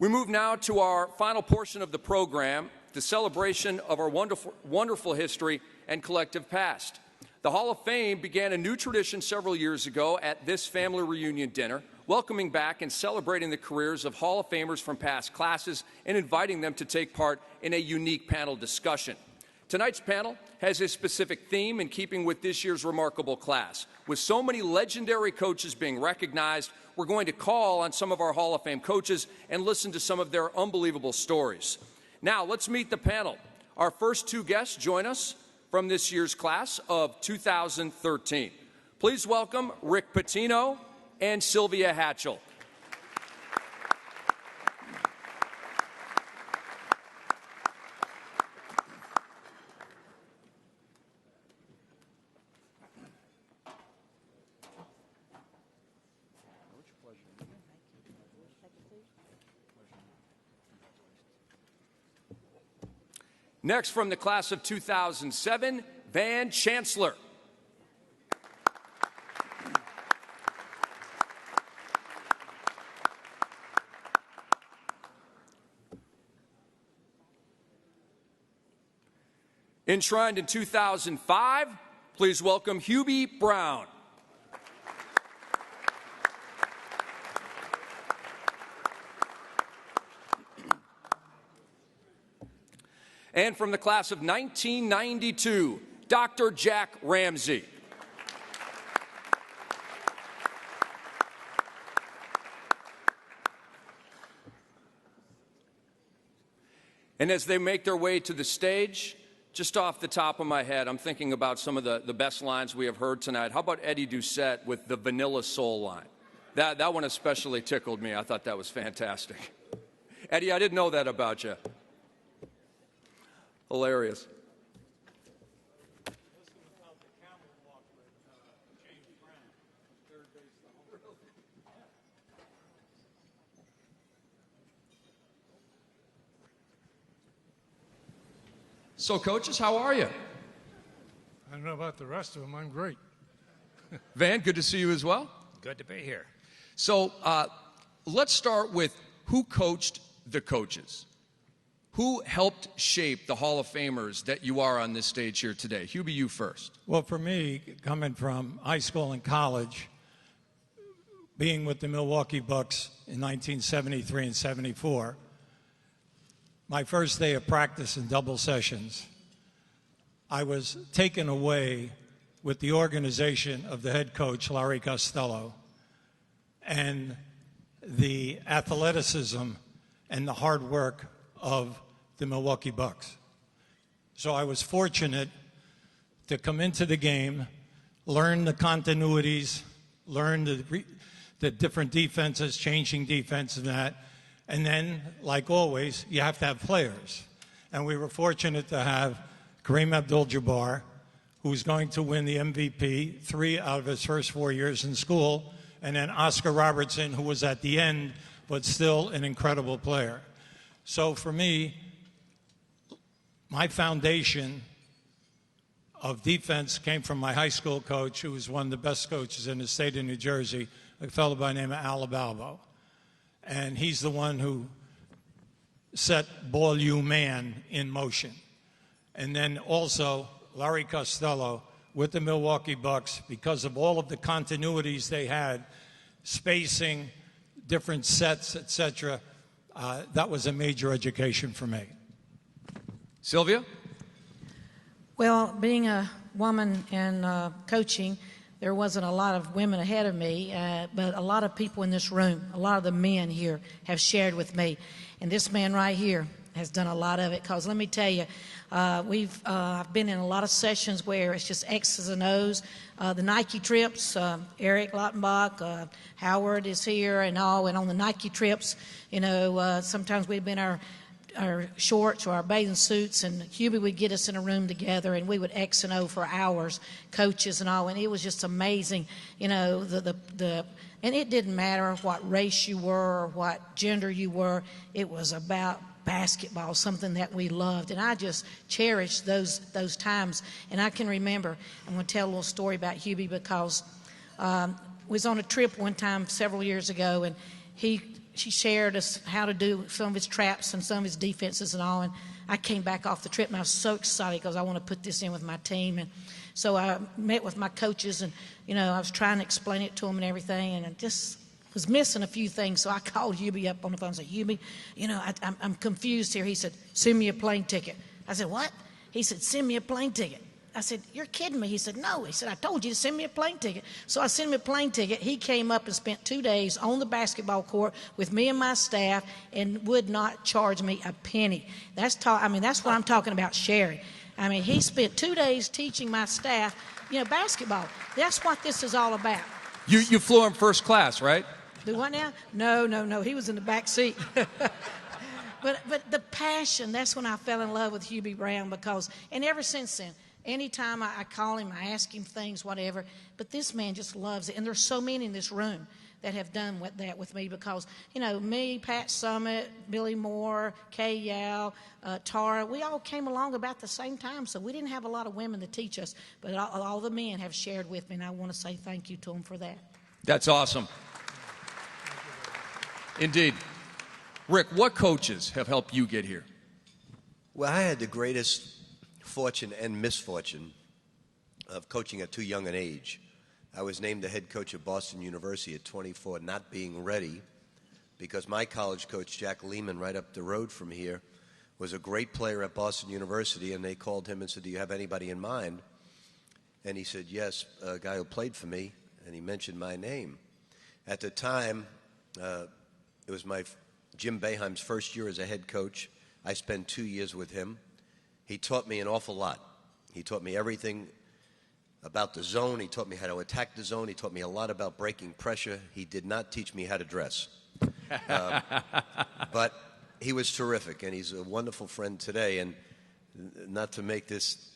We move now to our final portion of the program, the celebration of our wonderful history and collective past. The Hall of Fame began a new tradition several years ago at this family reunion dinner, welcoming back and celebrating the careers of Hall of Famers from past classes and inviting them to take part in a unique panel discussion. Tonight's panel has a specific theme in keeping with this year's remarkable class. With so many legendary coaches being recognized, we're going to call on some of our Hall of Fame coaches and listen to some of their unbelievable stories. Now, let's meet the panel. Our first two guests join us from this year's class of 2013. Please welcome Rick Pitino and Sylvia Hatchell. Next, from the class of 2007, Chancellor. Enshrined in 2005, please welcome Hubie Brown. And from the class of 1992, Dr. Jack Ramsey. And as they make their way to the stage, just off the top of my head, I'm thinking about some of the best lines we have heard tonight. How about Eddie Doucette with the Vanilla Soul line? That one especially tickled me. I thought that was fantastic. Eddie, I didn't know that about you. Hilarious. So, coaches, how are you? I don't know about the rest of them. I'm great. Van, good to see you as well. Good to be here. So, let's start with who coached the coaches. Who helped shape the Hall of Famers that you are on this stage here today? Hubie, you first. Well, for me, coming from high school and college, being with the Milwaukee Bucks in 1973 and 74, my first day of practice in double sessions, I was taken away with the organization of the head coach, Larry Costello, and the athleticism and the hard work of the Milwaukee Bucks. So I was fortunate to come into the game, learn the continuities, learn the different defenses, changing defense and that. And then, like always, you have to have players. And we were fortunate to have Kareem Abdul-Jabbar, who's going to win the MVP 3 out of his first 4 years in school, and then Oscar Robertson, who was at the end, but still an incredible player. So for me, my foundation of defense came from my high school coach, who was one of the best coaches in the state of New Jersey, a fellow by the name of Al Balbo. And he's the one who set Ball U Man in motion. And then also Larry Costello with the Milwaukee Bucks, because of all of the continuities they had, spacing, different sets, etc. That was a major education for me. Sylvia? Well, being a woman and coaching, there wasn't a lot of women ahead of me, but a lot of people in this room, a lot of the men here have shared with me. And this man right here has done a lot of it, because let me tell you, I've been in a lot of sessions where it's just X's and O's. The Nike trips, Eric Lautenbach, Howard is here and all, and on the Nike trips, you know, sometimes we've been our shorts or our bathing suits, and Hubie would get us in a room together, and we would X and O for hours, coaches and all, and it was just amazing, you know, and it didn't matter what race you were or what gender you were. It was about basketball, something that we loved, and I just cherished those times. And I can remember, I'm going to tell a little story about Hubie, because was on a trip one time several years ago, and he she shared us how to do some of his traps and some of his defenses and all. And I came back off the trip, and I was so excited because I want to put this in with my team. And so I met with my coaches, and, I was trying to explain it to them and everything, and I just was missing a few things. So I called Hubie up on the phone and said, Hubie, I'm confused here. He said, send me a plane ticket. I said, what? He said, send me a plane ticket. I said, you're kidding me. He said, no. He said, I told you to send me a plane ticket. So I sent him a plane ticket. He came up and spent 2 days on the basketball court with me and my staff and would not charge me a penny. That's what I'm talking about sharing. He spent 2 days teaching my staff, basketball. That's what this is all about. You flew him first class, right? Do what now? No. He was in the back seat. But the passion, that's when I fell in love with Hubie Brown and ever since then, anytime I call him, I ask him things, whatever. But this man just loves it. And there's so many in this room that have done that with me because, me, Pat Summitt, Billy Moore, Kay Yao, Tara, we all came along about the same time. So we didn't have a lot of women to teach us. But all the men have shared with me, and I want to say thank you to them for that. That's awesome. Indeed. Rick, what coaches have helped you get here? Well, I had the greatest fortune and misfortune of coaching at too young an age. I was named the head coach of Boston University at 24, not being ready, because my college coach, Jack Lehman, right up the road from here, was a great player at Boston University, and they called him and said, do you have anybody in mind? And he said, yes, a guy who played for me, and he mentioned my name. At the time, it was Jim Boeheim's first year as a head coach. I spent 2 years with him. He taught me an awful lot. He taught me everything about the zone. He taught me how to attack the zone. He taught me a lot about breaking pressure. He did not teach me how to dress. But he was terrific, and he's a wonderful friend today. And not to make this,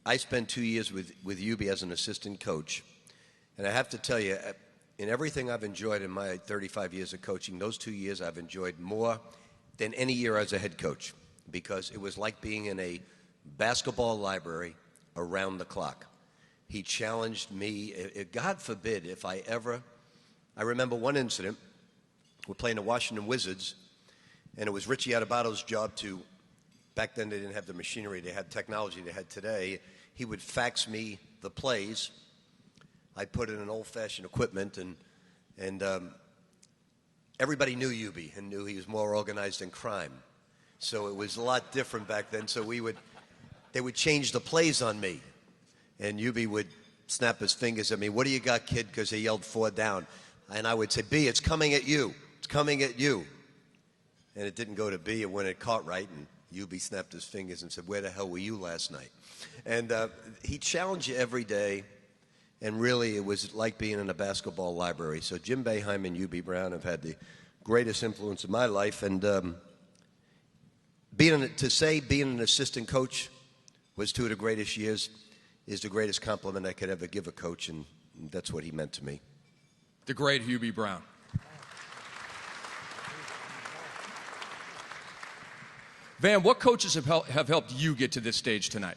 I spent 2 years with Hubie as an assistant coach. And I have to tell you, in everything I've enjoyed in my 35 years of coaching, those 2 years I've enjoyed more than any year as a head coach, because it was like being in a basketball library around the clock. He challenged me. God forbid if I remember one incident. We're playing the Washington Wizards, and it was Richie Adobato's job back then they didn't have the machinery, they had technology they had today. He would fax me the plays. I'd put it in old-fashioned equipment, and everybody knew Hubie and knew he was more organized than crime. So it was a lot different back then. So they would change the plays on me, and Hubie would snap his fingers at me. What do you got, kid? Because he yelled 4 down. And I would say, B, it's coming at you. It's coming at you. And it didn't go to B. It went at Cartwright, and Hubie snapped his fingers and said, where the hell were you last night? And he challenged you every day, and really it was like being in a basketball library. So Jim Boeheim and Hubie Brown have had the greatest influence in my life, and being an assistant coach was 2 of the greatest years is the greatest compliment I could ever give a coach, and that's what he meant to me. The great Hubie Brown. Van, what coaches have helped you get to this stage tonight?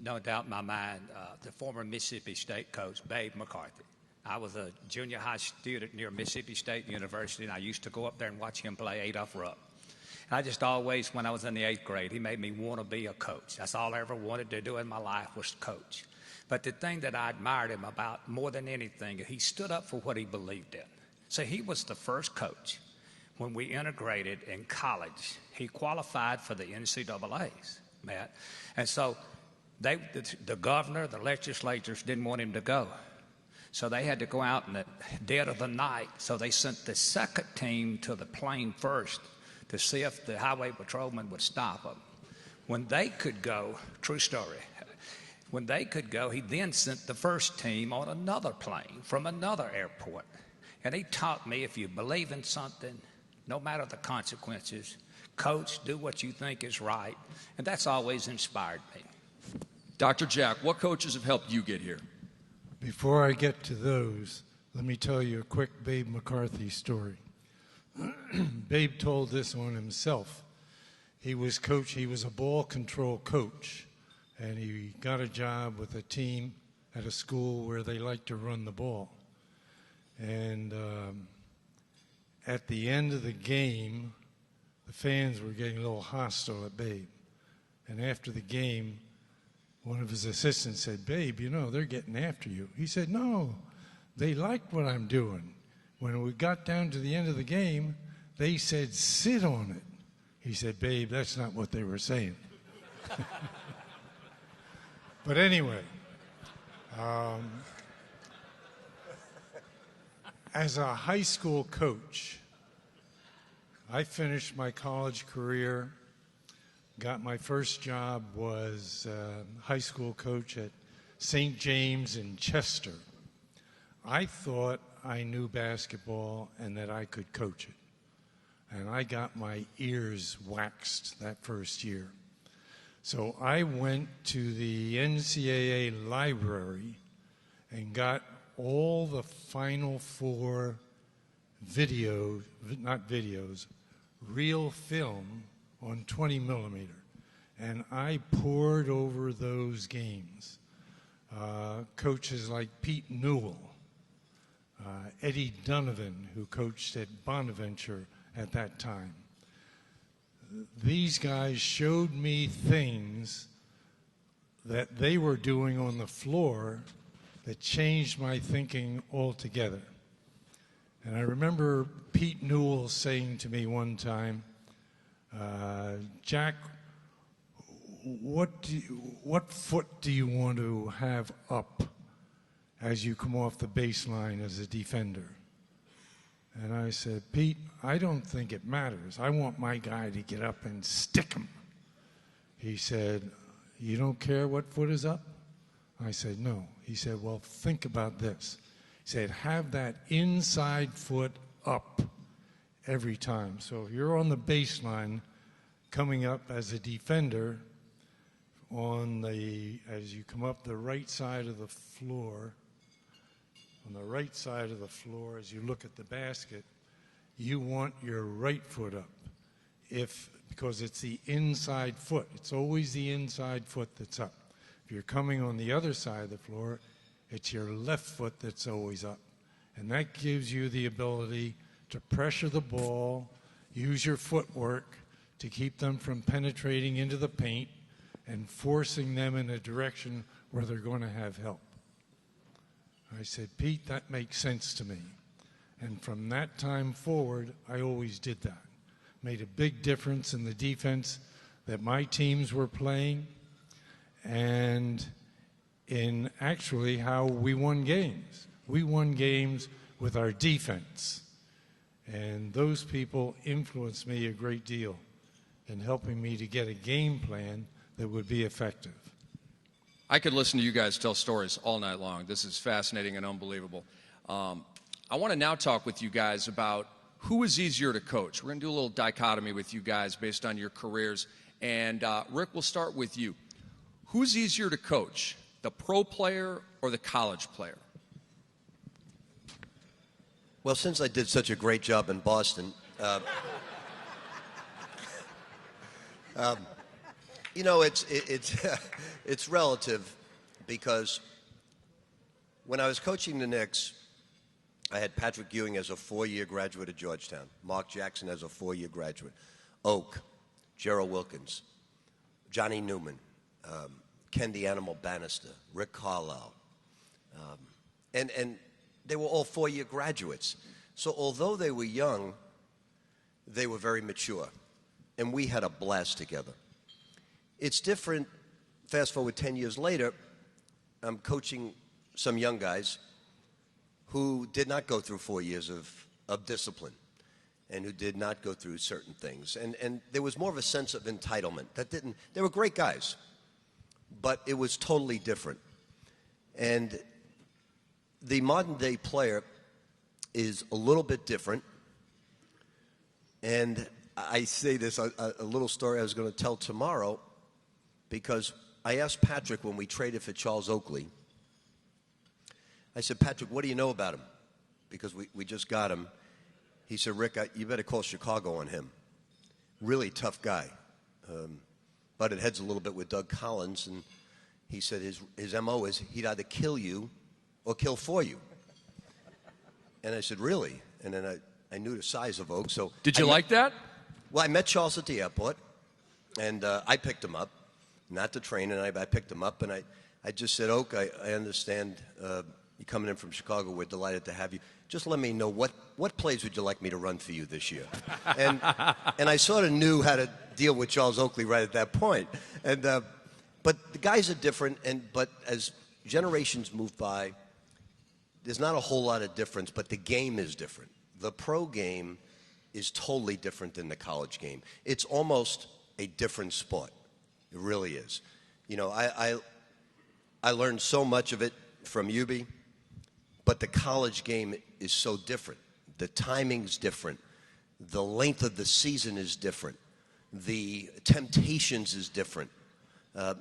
No doubt in my mind, the former Mississippi State coach, Babe McCarthy. I was a junior high student near Mississippi State University, and I used to go up there and watch him play Adolph Rupp. And I just always, when I was in the 8th grade, he made me want to be a coach. That's all I ever wanted to do in my life was coach. But the thing that I admired him about more than anything, he stood up for what he believed in. So he was the first coach when we integrated in college. He qualified for the NCAAs, Matt. And so the governor, the legislatures didn't want him to go. So they had to go out in the dead of the night. So they sent the second team to the plane first to see if the highway patrolman would stop them. When they could go, true story, when they could go, he then sent the first team on another plane from another airport. And he taught me, if you believe in something, no matter the consequences, coach, do what you think is right. And that's always inspired me. Dr. Jack, what coaches have helped you get here? Before I get to those, let me tell you a quick Babe McCarthy story. Babe told this on himself. He was a ball control coach, and he got a job with a team at a school where they like to run the ball. And at the end of the game, the fans were getting a little hostile at Babe. And after the game, one of his assistants said, "Babe, you know, they're getting after you." He said, "No, they like what I'm doing. When we got down to the end of the game, they said, 'Sit on it.'" He said, "Babe, that's not what they were saying." But anyway, as a high school coach, I finished my college career, got my first job was high school coach at St. James in Chester. I thought I knew basketball and that I could coach it. And I got my ears waxed that first year. So I went to the NCAA library and got all the Final Four real film on 20 millimeter. And I poured over those games. Coaches like Pete Newell, Eddie Donovan, who coached at Bonaventure at that time. These guys showed me things that they were doing on the floor that changed my thinking altogether. And I remember Pete Newell saying to me one time, "Jack, what foot do you want to have up as you come off the baseline as a defender?" And I said, "Pete, I don't think it matters. I want my guy to get up and stick him." He said, "You don't care what foot is up?" I said, "No." He said, "Well, think about this." He said, "Have that inside foot up every time. So if you're on the baseline coming up as a defender as you come up the right side of the floor, on the right side of the floor as you look at the basket, you want your right foot up because it's the inside foot. It's always the inside foot that's up. If you're coming on the other side of the floor, it's your left foot that's always up. And that gives you the ability to pressure the ball, use your footwork to keep them from penetrating into the paint and forcing them in a direction where they're going to have help." I said, "Pete, that makes sense to me." And from that time forward, I always did that. Made a big difference in the defense that my teams were playing and in actually how we won games. We won games with our defense. And those people influenced me a great deal in helping me to get a game plan that would be effective. I could listen to you guys tell stories all night long. This is fascinating and unbelievable. I want to now talk with you guys about who is easier to coach. We're going to do a little dichotomy with you guys based on your careers. And Rick, we'll start with you. Who's easier to coach, the pro player or the college player? Well, since I did such a great job in Boston, you know, it's relative because when I was coaching the Knicks, I had Patrick Ewing as a 4-year graduate at Georgetown, Mark Jackson as a 4-year graduate, Oak, Gerald Wilkins, Johnny Newman, Ken the Animal Bannister, Rick Carlisle, and they were all 4-year graduates. So although they were young, they were very mature, and we had a blast together. It's different. Fast forward 10 years later, I'm coaching some young guys who did not go through 4 years of discipline and who did not go through certain things. And there was more of a sense of entitlement. They were great guys, but it was totally different. And the modern day player is a little bit different. And I say this, a little story I was going to tell tomorrow, because I asked Patrick when we traded for Charles Oakley, I said, "Patrick, what do you know about him?" Because we just got him. He said, "Rick, you better call Chicago on him. Really tough guy. Butted heads a little bit with Doug Collins, and he said his M.O. is he'd either kill you or kill for you." And I said, "Really?" And then I knew the size of Oak. So Did you like that? Well, I met Charles at the airport, and I picked him up, not to train, and I picked him up, and I just said, Oak, I understand you're coming in from Chicago. We're delighted to have you. Just let me know what plays would you like me to run for you this year? And I sort of knew how to deal with Charles Oakley right at that point. And but the guys are different, but as generations move by, there's not a whole lot of difference, but the game is different. The pro game is totally different than the college game. It's almost a different sport. It really is. You know, I learned so much of it from Hubie, but the college game is so different. The timing's different. The length of the season is different. The temptations is different.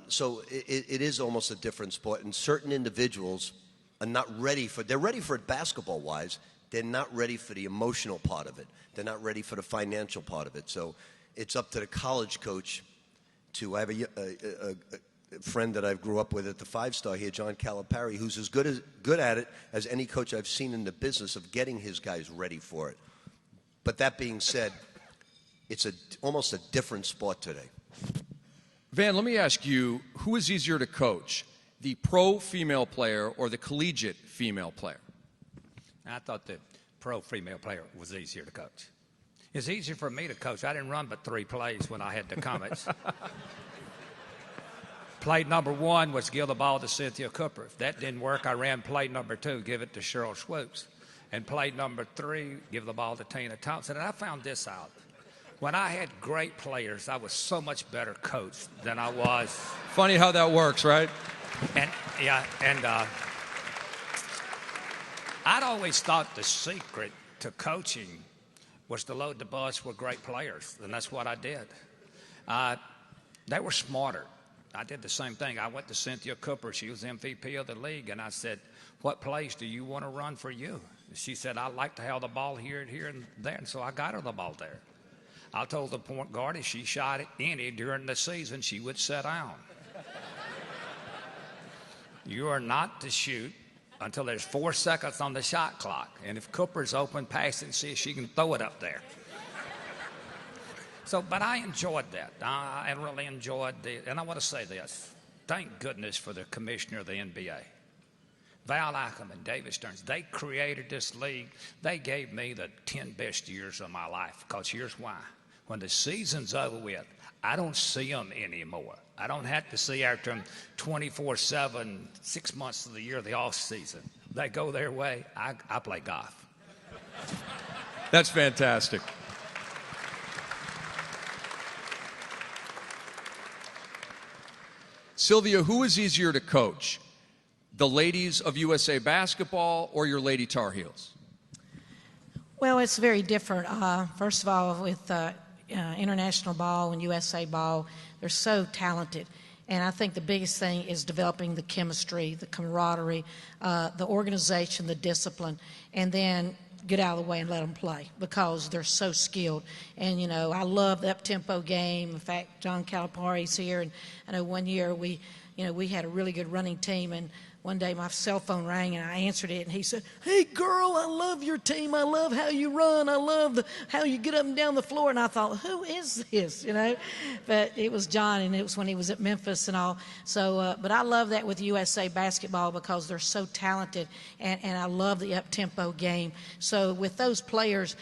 So it is almost a different sport, and certain individuals are not ready for, they're ready for it basketball-wise, they're not ready for the emotional part of it. They're not ready for the financial part of it. So it's up to the college coach to, I have a friend that I grew up with at the 5-star here, John Calipari, who's as good at it as any coach I've seen in the business of getting his guys ready for it. But that being said, it's almost a different sport today. Van, let me ask you, who is easier to coach, the pro female player or the collegiate female player? I thought the pro female player was easier to coach. It's easier for me to coach. I didn't run but 3 plays when I had the Comets. Play number 1 was give the ball to Cynthia Cooper. If that didn't work, I ran play number 2, give it to Cheryl Swoops. And play number 3, give the ball to Tina Thompson. And I found this out. When I had great players, I was so much better coached than I was. Funny how that works, right? And I'd always thought the secret to coaching was to load the bus with great players, and that's what I did. They were smarter. I did the same thing. I went to Cynthia Cooper. She was MVP of the league, and I said, what plays do you want to run for you? She said, I like to have the ball here and there, and so I got her the ball there. I told the point guard if she shot any during the season, she would sit down. You are not to shoot until there's 4 seconds on the shot clock. And if Cooper's open, pass it and see if she can throw it up there. But I enjoyed that. I really enjoyed and I want to say this. Thank goodness for the commissioner of the NBA. Val Ackerman and David Stearns, they created this league. They gave me the 10 best years of my life, because here's why. When the season's over with, I don't see them anymore. I don't have to see after them 24/7, 6 months of the year, the off season. They go their way. I play golf. That's fantastic. Sylvia, who is easier to coach? The ladies of USA Basketball or your Lady Tar Heels? Well, it's very different. First of all, with international ball and USA ball, they're so talented. And I think the biggest thing is developing the chemistry, the camaraderie, the organization, the discipline, and then get out of the way and let them play, because they're so skilled. And, you know, I love the up-tempo game. In fact, John Calipari's here, and I know one year we had a really good running team, and one day my cell phone rang and I answered it, and he said, hey, girl, I love your team. I love how you run. I love how you get up and down the floor. And I thought, who is this, you know? But it was John, and it was when he was at Memphis and all. So, but I love that with USA Basketball, because they're so talented, and I love the up-tempo game. So with those players,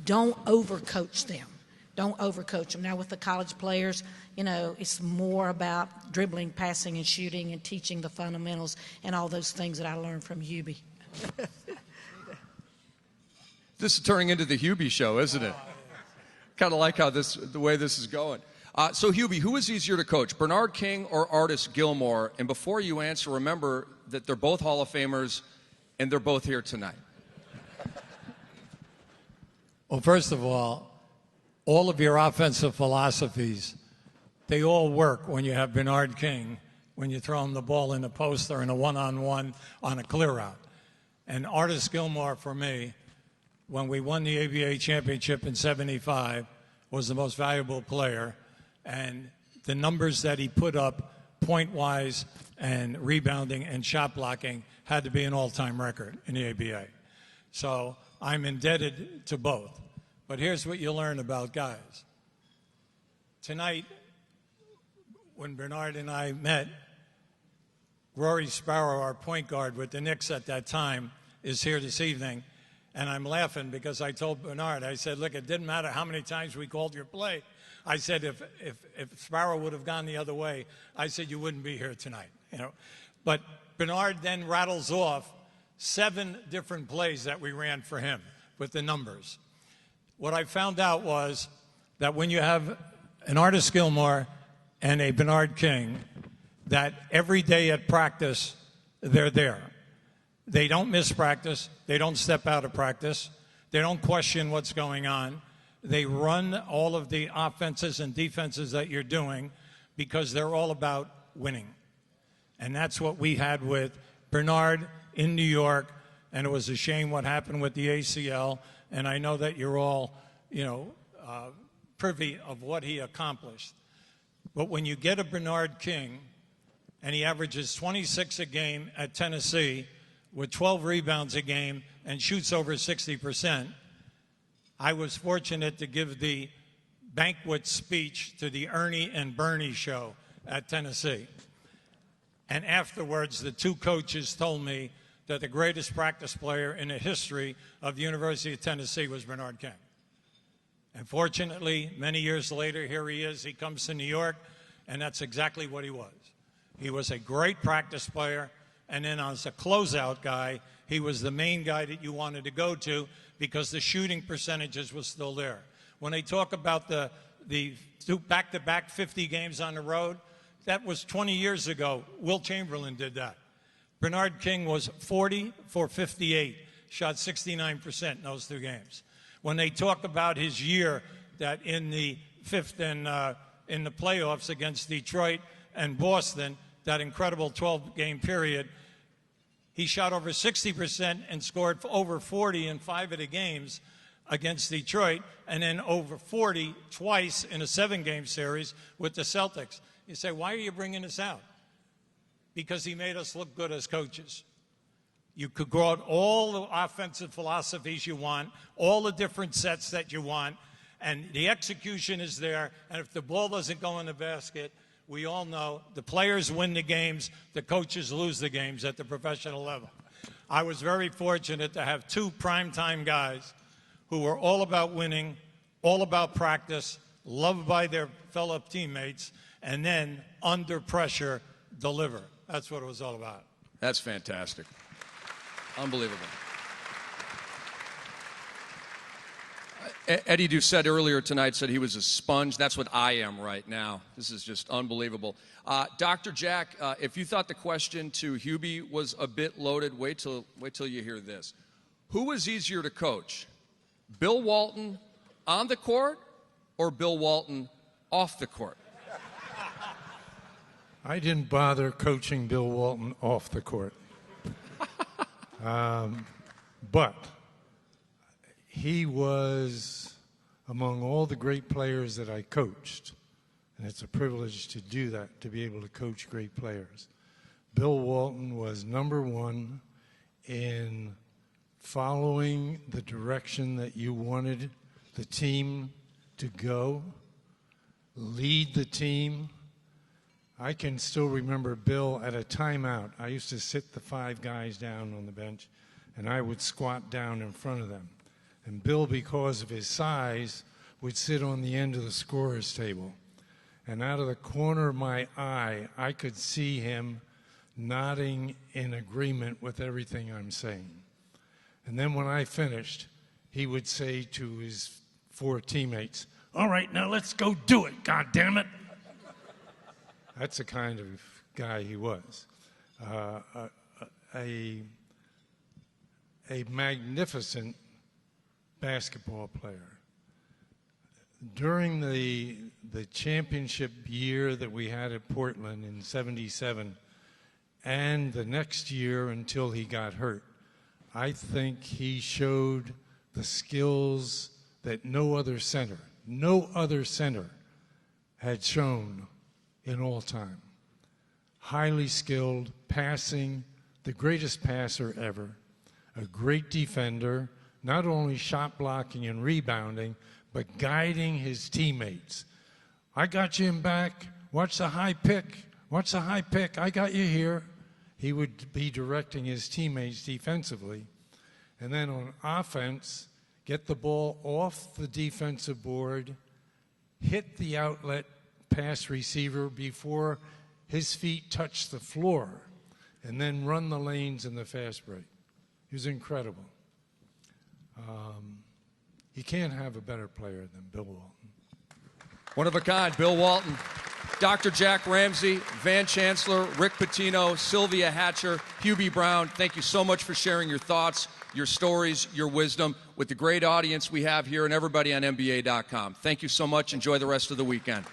don't overcoach them. Don't overcoach them. Now with the college players, you know, it's more about dribbling, passing, and shooting, and teaching the fundamentals and all those things that I learned from Hubie. This is turning into the Hubie show, isn't it? Kind of like how the way this is going. So Hubie, who is easier to coach, Bernard King or Artis Gilmore? And before you answer, remember that they're both Hall of Famers, and they're both here tonight. Well, first of all of your offensive philosophies, they all work when you have Bernard King, when you throw him the ball in the post or in a one-on-one on a clear out. And Artis Gilmore, for me, when we won the ABA championship in '75, was the most valuable player. And the numbers that he put up point-wise and rebounding and shot blocking had to be an all-time record in the ABA. So I'm indebted to both. But here's what you learn about guys. Tonight, when Bernard and I met, Rory Sparrow, our point guard with the Knicks at that time, is here this evening. And I'm laughing because I told Bernard, I said, look, it didn't matter how many times we called your play. I said, if Sparrow would have gone the other way, I said, you wouldn't be here tonight. You know. But Bernard then rattles off 7 different plays that we ran for him with the numbers. What I found out was that when you have an Artis Gilmore and a Bernard King, that every day at practice, they're there. They don't miss practice. They don't step out of practice. They don't question what's going on. They run all of the offenses and defenses that you're doing because they're all about winning. And that's what we had with Bernard in New York, and it was a shame what happened with the ACL, and I know that you're all, privy of what he accomplished. But when you get a Bernard King, and he averages 26 a game at Tennessee with 12 rebounds a game and shoots over 60%, I was fortunate to give the banquet speech to the Ernie and Bernie show at Tennessee. And afterwards, the 2 coaches told me that the greatest practice player in the history of the University of Tennessee was Bernard King. And fortunately, many years later, here he is. He comes to New York, and that's exactly what he was. He was a great practice player, and then as a closeout guy, he was the main guy that you wanted to go to because the shooting percentages was still there. When they talk about the 2 back-to-back 50 games on the road, that was 20 years ago. Will Chamberlain did that. Bernard King was 40 for 58, shot 69% in those 2 games. When they talk about his year that in the 5th and in the playoffs against Detroit and Boston, that incredible 12-game period, he shot over 60% and scored over 40 in 5 of the games against Detroit, and then over 40 twice in a 7-game series with the Celtics. You say, why are you bringing this out? Because he made us look good as coaches. You could go out all the offensive philosophies you want, all the different sets that you want, and the execution is there, and if the ball doesn't go in the basket, we all know the players win the games, the coaches lose the games at the professional level. I was very fortunate to have 2 primetime guys who were all about winning, all about practice, loved by their fellow teammates, and then under pressure, deliver. That's what it was all about. That's fantastic. Unbelievable. Eddie Doucette earlier tonight said he was a sponge. That's what I am right now. This is just unbelievable. Dr. Jack, if you thought the question to Hubie was a bit loaded, wait till you hear this. Who was easier to coach, Bill Walton on the court or Bill Walton off the court? I didn't bother coaching Bill Walton off the court. But he was among all the great players that I coached, and it's a privilege to do that, to be able to coach great players. Bill Walton was number 1 in following the direction that you wanted the team to go, lead the team. I can still remember Bill at a timeout. I used to sit the 5 guys down on the bench, and I would squat down in front of them. And Bill, because of his size, would sit on the end of the scorer's table. And out of the corner of my eye, I could see him nodding in agreement with everything I'm saying. And then when I finished, he would say to his 4 teammates, "All right, now let's go do it, God damn it." That's the kind of guy he was. A magnificent basketball player. During the championship year that we had at Portland in '77 and the next year until he got hurt, I think he showed the skills that no other center had shown in all time. Highly skilled, passing, the greatest passer ever, a great defender, not only shot blocking and rebounding, but guiding his teammates. I got you in back. Watch the high pick. Watch the high pick. I got you here. He would be directing his teammates defensively. And then on offense, get the ball off the defensive board, hit the outlet pass receiver before his feet touch the floor, and then run the lanes in the fast break. He was incredible. You can't have a better player than Bill Walton. One of a kind, Bill Walton. Dr. Jack Ramsey, Van Chancellor, Rick Pitino, Sylvia Hatchell, Hubie Brown, thank you so much for sharing your thoughts, your stories, your wisdom with the great audience we have here and everybody on NBA.com. Thank you so much. Enjoy the rest of the weekend.